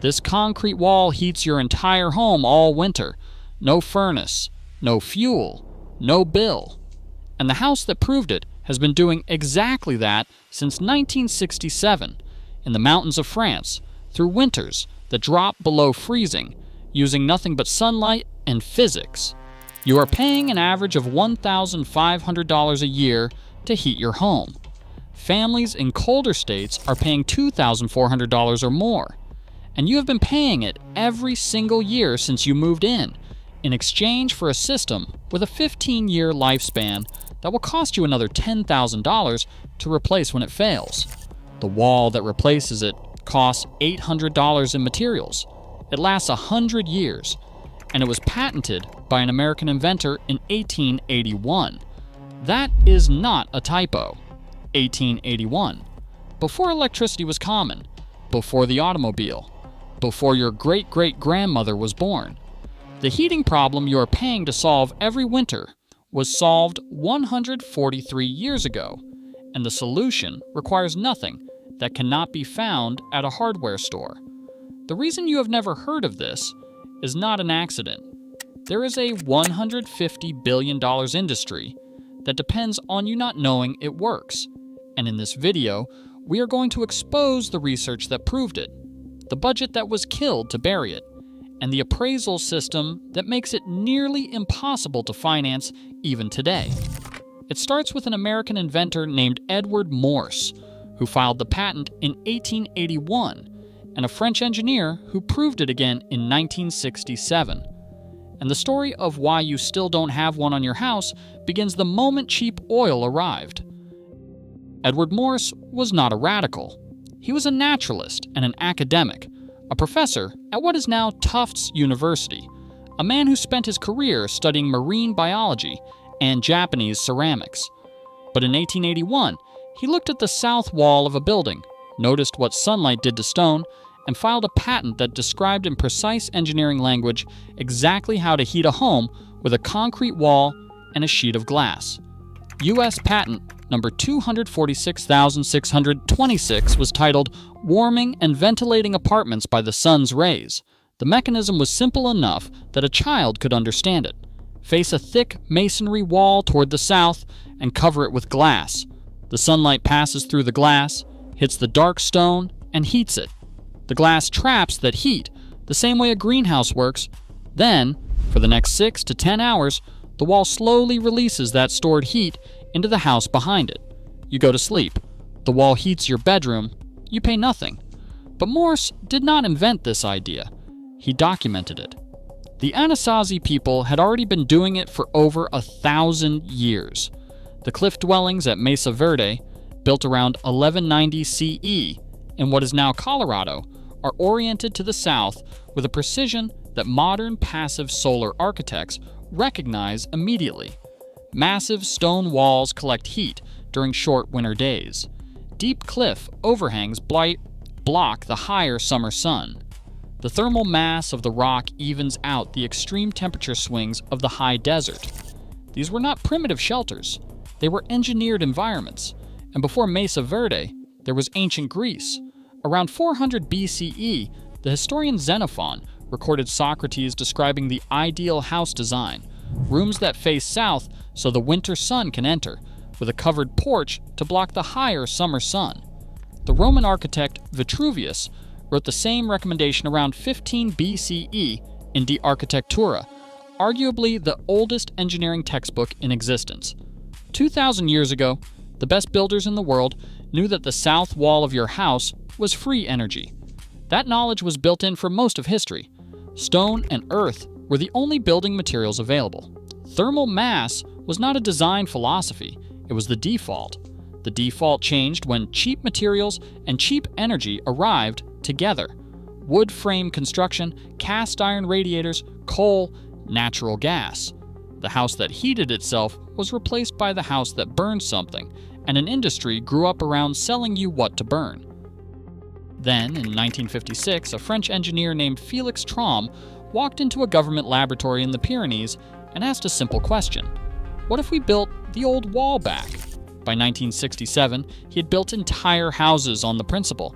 This concrete wall heats your entire home all winter. No furnace, no fuel, no bill. And the house that proved it has been doing exactly that since 1967 in the mountains of France through winters that drop below freezing using nothing but sunlight and physics. You are paying an average of $1,500 a year to heat your home. Families in colder states are paying $2,400 or more. And you have been paying it every single year since you moved in exchange for a system with a 15-year lifespan that will cost you another $10,000 to replace when it fails. The wall that replaces it costs $800 in materials. It lasts 100 years, and it was patented by an American inventor in 1881. That is not a typo. 1881. Before electricity was common, before the automobile, before your great-great-grandmother was born. The heating problem you are paying to solve every winter was solved 143 years ago, and the solution requires nothing that cannot be found at a hardware store. The reason you have never heard of this is not an accident. There is a $150 billion industry that depends on you not knowing it works, and in this video, we are going to expose the research that proved it, the budget that was killed to bury it, and the appraisal system that makes it nearly impossible to finance even today. It starts with an American inventor named Edward Morse, who filed the patent in 1881, and a French engineer who proved it again in 1967. And the story of why you still don't have one on your house begins the moment cheap oil arrived. Edward Morse was not a radical. He was a naturalist and an academic, a professor at what is now Tufts University, a man who spent his career studying marine biology and Japanese ceramics. But in 1881, he looked at the south wall of a building, noticed what sunlight did to stone, and filed a patent that described in precise engineering language exactly how to heat a home with a concrete wall and a sheet of glass. U.S. Patent number 246,626 was titled Warming and Ventilating Apartments by the Sun's Rays. The mechanism was simple enough that a child could understand it. Face a thick masonry wall toward the south and cover it with glass. The sunlight passes through the glass, hits the dark stone, and heats it. The glass traps that heat, the same way a greenhouse works. Then, for the next 6 to 10 hours, the wall slowly releases that stored heat into the house behind it. You go to sleep. The wall heats your bedroom. You pay nothing. But Morse did not invent this idea. He documented it. The Anasazi people had already been doing it for over 1,000 years. The cliff dwellings at Mesa Verde, built around 1190 CE in what is now Colorado, are oriented to the south with a precision that modern passive solar architects recognize immediately. Massive stone walls collect heat during short winter days. Deep cliff overhangs block the higher summer sun. The thermal mass of the rock evens out the extreme temperature swings of the high desert. These were not primitive shelters. They were engineered environments. And before Mesa Verde, there was ancient Greece. Around 400 BCE, the historian Xenophon recorded Socrates describing the ideal house design, rooms that face south so the winter sun can enter, with a covered porch to block the higher summer sun. The Roman architect Vitruvius wrote the same recommendation around 15 BCE in De Architectura, arguably the oldest engineering textbook in existence. 2,000 years ago, the best builders in the world knew that the south wall of your house was free energy. That knowledge was built in for most of history. Stone and earth were the only building materials available. Thermal mass was not a design philosophy, it was the default. The default changed when cheap materials and cheap energy arrived together. Wood frame construction, cast iron radiators, coal, natural gas. The house that heated itself was replaced by the house that burned something, and an industry grew up around selling you what to burn. Then, in 1956, a French engineer named Félix Trom walked into a government laboratory in the Pyrenees and asked a simple question. What if we built the old wall back? By 1967, he had built entire houses on the principle.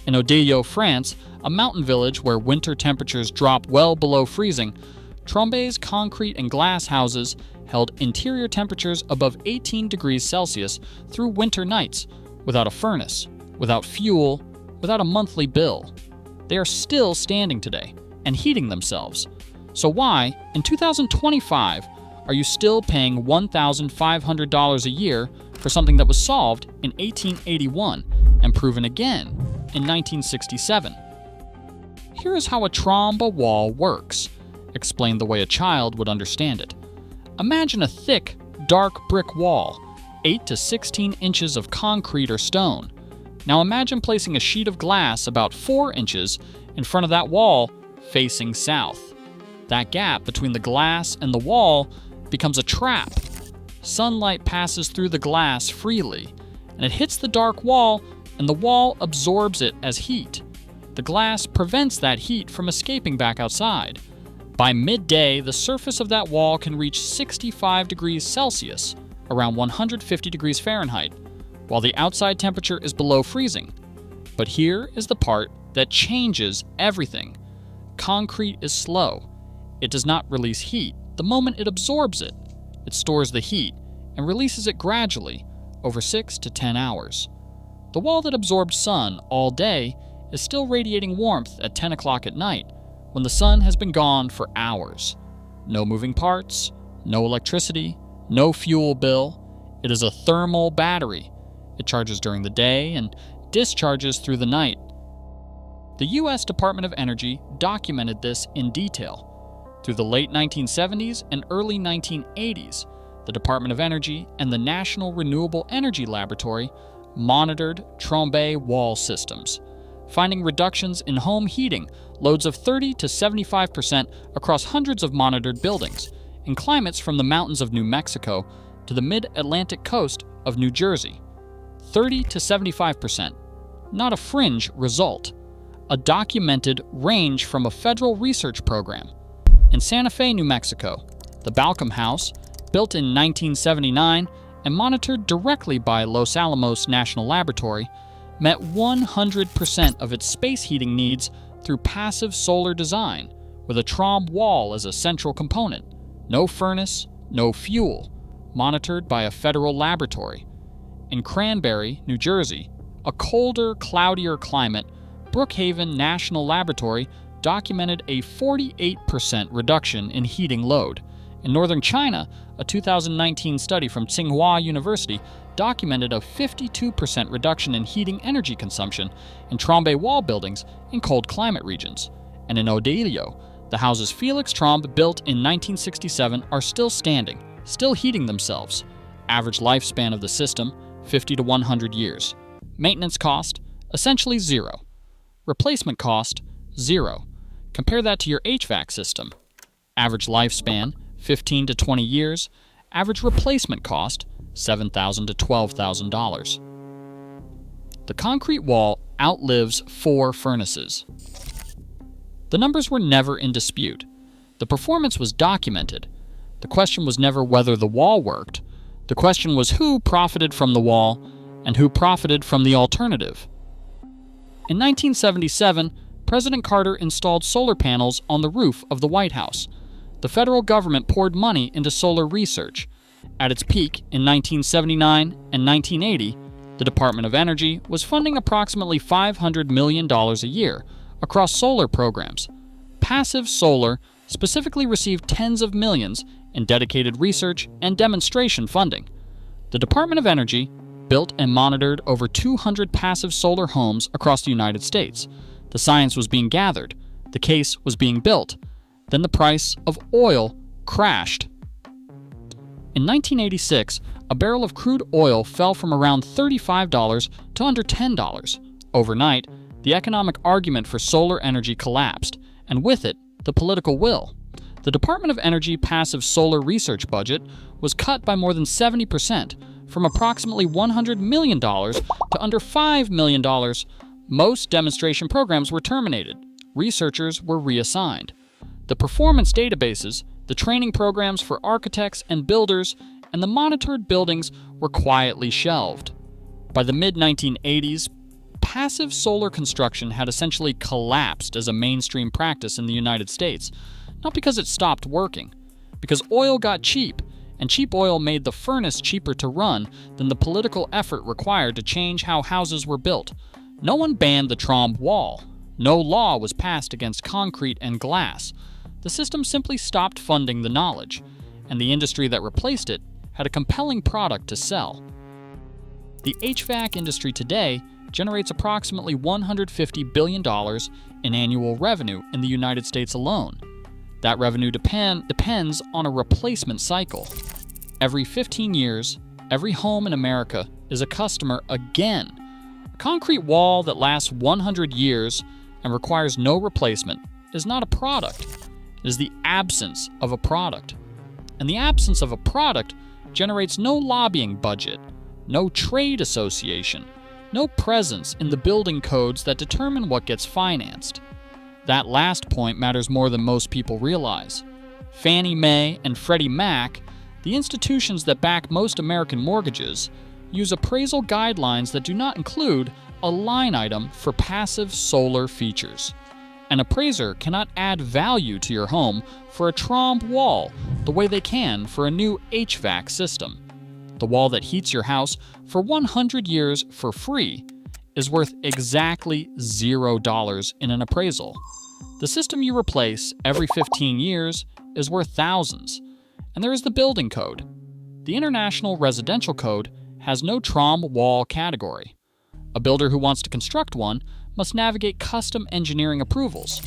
In Odilio, France, a mountain village where winter temperatures drop well below freezing, Trombey's concrete and glass houses held interior temperatures above 18 degrees Celsius through winter nights, without a furnace, without fuel, without a monthly bill. They are still standing today and heating themselves. So why, in 2025, are you still paying $1,500 a year for something that was solved in 1881 and proven again in 1967? Here is how a Trombe wall works, explained the way a child would understand it. Imagine a thick, dark brick wall, 8 to 16 inches of concrete or stone. Now imagine placing a sheet of glass about 4 inches in front of that wall facing south. That gap between the glass and the wall becomes a trap. Sunlight passes through the glass freely, and it hits the dark wall, and the wall absorbs it as heat. The glass prevents that heat from escaping back outside. By midday, the surface of that wall can reach 65 degrees Celsius, around 150 degrees Fahrenheit, while the outside temperature is below freezing. But here is the part that changes everything. Concrete is slow. It does not release heat the moment it absorbs it. It stores the heat and releases it gradually over 6 to 10 hours. The wall that absorbed sun all day is still radiating warmth at 10 o'clock at night when the sun has been gone for hours. No moving parts, no electricity, no fuel bill. It is a thermal battery. It charges during the day and discharges through the night. The U.S. Department of Energy documented this in detail. Through the late 1970s and early 1980s, the Department of Energy and the National Renewable Energy Laboratory monitored Trombey wall systems, finding reductions in home heating loads of 30 to 75% across hundreds of monitored buildings, in climates from the mountains of New Mexico to the mid-Atlantic coast of New Jersey. 30 to 75%, not a fringe result, a documented range from a federal research program. In Santa Fe, New Mexico, the Balcom House, built in 1979 and monitored directly by Los Alamos National Laboratory, met 100% of its space heating needs through passive solar design, with a Trombe wall as a central component. No furnace, no fuel, monitored by a federal laboratory. In Cranberry, New Jersey, a colder, cloudier climate, Brookhaven National Laboratory documented a 48% reduction in heating load. In northern China, a 2019 study from Tsinghua University documented a 52% reduction in heating energy consumption in Trombey wall buildings in cold climate regions. And in Odilio, the houses Felix Trombe built in 1967 are still standing, still heating themselves. Average lifespan of the system, 50 to 100 years. Maintenance cost, essentially zero. Replacement cost, zero. Compare that to your HVAC system. Average lifespan, 15 to 20 years. Average replacement cost, $7,000 to $12,000. The concrete wall outlives 4 furnaces. The numbers were never in dispute. The performance was documented. The question was never whether the wall worked. The question was who profited from the wall and who profited from the alternative. In 1977, President Carter installed solar panels on the roof of the White House. The federal government poured money into solar research. At its peak in 1979 and 1980, the Department of Energy was funding approximately $500 million a year across solar programs. Passive solar specifically received tens of millions in dedicated research and demonstration funding. The Department of Energy built and monitored over 200 passive solar homes across the United States. The science was being gathered. The case was being built. Then the price of oil crashed. In 1986, a barrel of crude oil fell from around $35 to under $10. Overnight, the economic argument for solar energy collapsed, and with it, the political will. The Department of Energy passive solar research budget was cut by more than 70%, from approximately $100 million to under $5 million. Most demonstration programs were terminated. Researchers were reassigned. The performance databases, the training programs for architects and builders, and the monitored buildings were quietly shelved. By the mid-1980s, passive solar construction had essentially collapsed as a mainstream practice in the United States, not because it stopped working, because oil got cheap, and cheap oil made the furnace cheaper to run than the political effort required to change how houses were built. No one banned the Trombe wall. No law was passed against concrete and glass. The system simply stopped funding the knowledge, and the industry that replaced it had a compelling product to sell. The HVAC industry today generates approximately $150 billion in annual revenue in the United States alone. That revenue depends on a replacement cycle. Every 15 years, every home in America is a customer again. A concrete wall that lasts 100 years and requires no replacement is not a product. It is the absence of a product. And the absence of a product generates no lobbying budget, no trade association, no presence in the building codes that determine what gets financed. That last point matters more than most people realize. Fannie Mae and Freddie Mac, the institutions that back most American mortgages, use appraisal guidelines that do not include a line item for passive solar features. An appraiser cannot add value to your home for a Trombe wall the way they can for a new HVAC system. The wall that heats your house for 100 years for free is worth exactly $0 in an appraisal. The system you replace every 15 years is worth thousands. And there is the building code. The International Residential Code has no Trombe wall category. A builder who wants to construct one must navigate custom engineering approvals,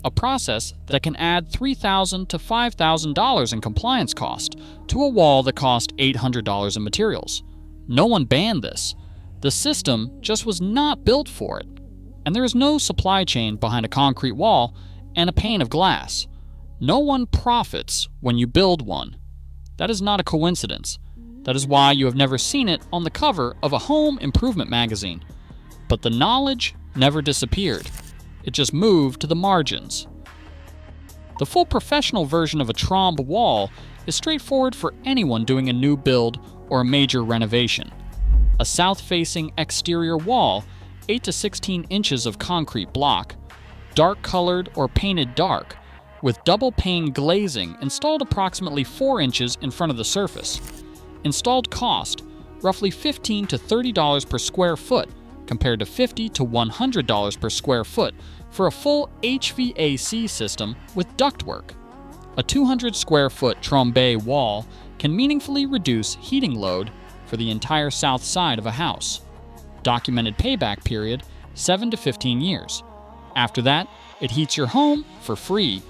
a process that can add $3,000 to $5,000 in compliance cost to a wall that cost $800 in materials. No one banned this. The system just was not built for it. And there is no supply chain behind a concrete wall and a pane of glass. No one profits when you build one. That is not a coincidence. That is why you have never seen it on the cover of a home improvement magazine. But the knowledge never disappeared. It just moved to the margins. The full professional version of a Trombe wall is straightforward for anyone doing a new build or a major renovation. A south-facing exterior wall, 8 to 16 inches of concrete block, dark-colored or painted dark, with double-pane glazing installed approximately 4 inches in front of the surface. Installed cost, roughly $15 to $30 per square foot, compared to $50 to $100 per square foot for a full HVAC system with ductwork. A 200 square foot Trombe wall can meaningfully reduce heating load for the entire south side of a house. Documented payback period, 7 to 15 years. After that, it heats your home for free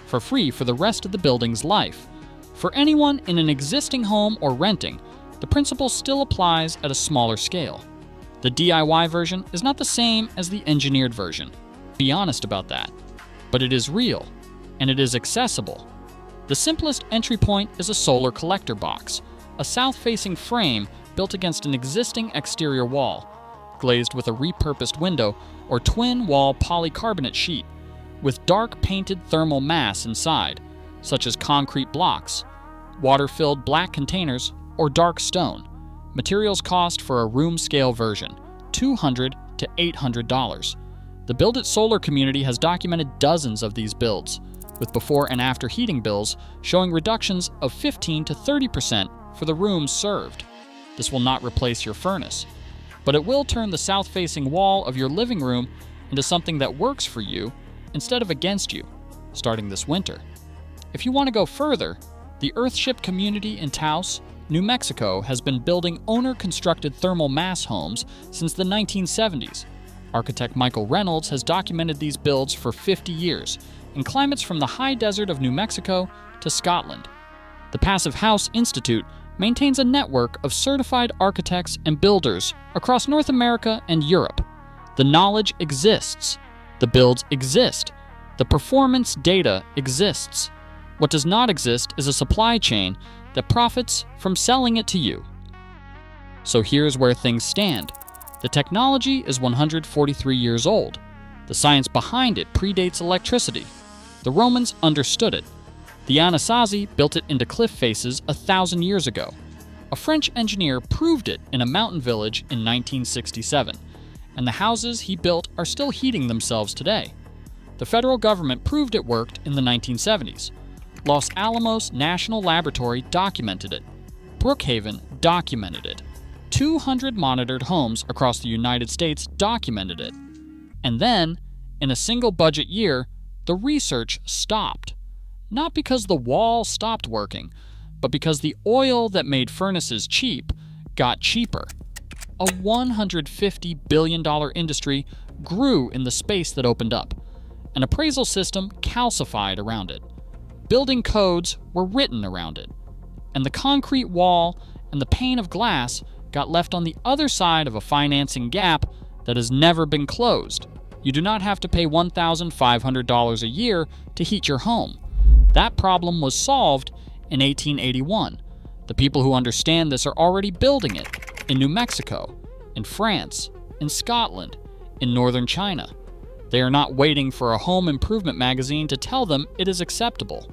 for the rest of the building's life. For anyone in an existing home or renting, the principle still applies at a smaller scale. The DIY version is not the same as the engineered version. Be honest about that. But it is real, and it is accessible. The simplest entry point is a solar collector box, a south-facing frame built against an existing exterior wall, glazed with a repurposed window or twin-wall polycarbonate sheet, with dark painted thermal mass inside, such as concrete blocks, water-filled black containers, or dark stone. Materials cost for a room-scale version, $200 to $800. The Build It Solar community has documented dozens of these builds, with before and after heating bills showing reductions of 15 to 30% for the rooms served. This will not replace your furnace, but it will turn the south-facing wall of your living room into something that works for you instead of against you, starting this winter. If you want to go further, the Earthship community in Taos, New Mexico has been building owner-constructed thermal mass homes since the 1970s. Architect Michael Reynolds has documented these builds for 50 years in climates from the high desert of New Mexico to Scotland. The Passive House Institute maintains a network of certified architects and builders across North America and Europe. The knowledge exists. The builds exist. The performance data exists. What does not exist is a supply chain that profits from selling it to you. So here's where things stand. The technology is 143 years old. The science behind it predates electricity. The Romans understood it. The Anasazi built it into cliff faces 1,000 years ago. A French engineer proved it in a mountain village in 1967. and the houses he built are still heating themselves today. The federal government proved it worked in the 1970s. Los Alamos National Laboratory documented it. Brookhaven documented it. 200 monitored homes across the United States documented it. And then, in a single budget year, the research stopped. Not because the wall stopped working, but because the oil that made furnaces cheap got cheaper. A $150 billion industry grew in the space that opened up. An appraisal system calcified around it. Building codes were written around it. And the concrete wall and the pane of glass got left on the other side of a financing gap that has never been closed. You do not have to pay $1,500 a year to heat your home. That problem was solved in 1881. The people who understand this are already building it in New Mexico, in France, in Scotland, in northern China. They are not waiting for a home improvement magazine to tell them it is acceptable.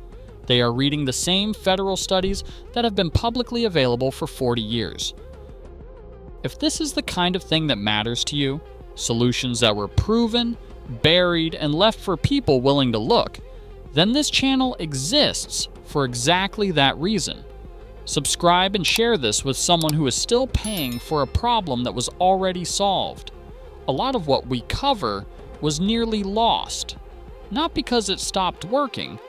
They are reading the same federal studies that have been publicly available for 40 years. If this is the kind of thing that matters to you, solutions that were proven, buried, and left for people willing to look, then this channel exists for exactly that reason. Subscribe and share this with someone who is still paying for a problem that was already solved. A lot of what we cover was nearly lost, not because it stopped working,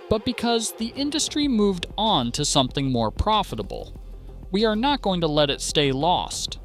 but because the industry moved on to something more profitable. We are not going to let it stay lost.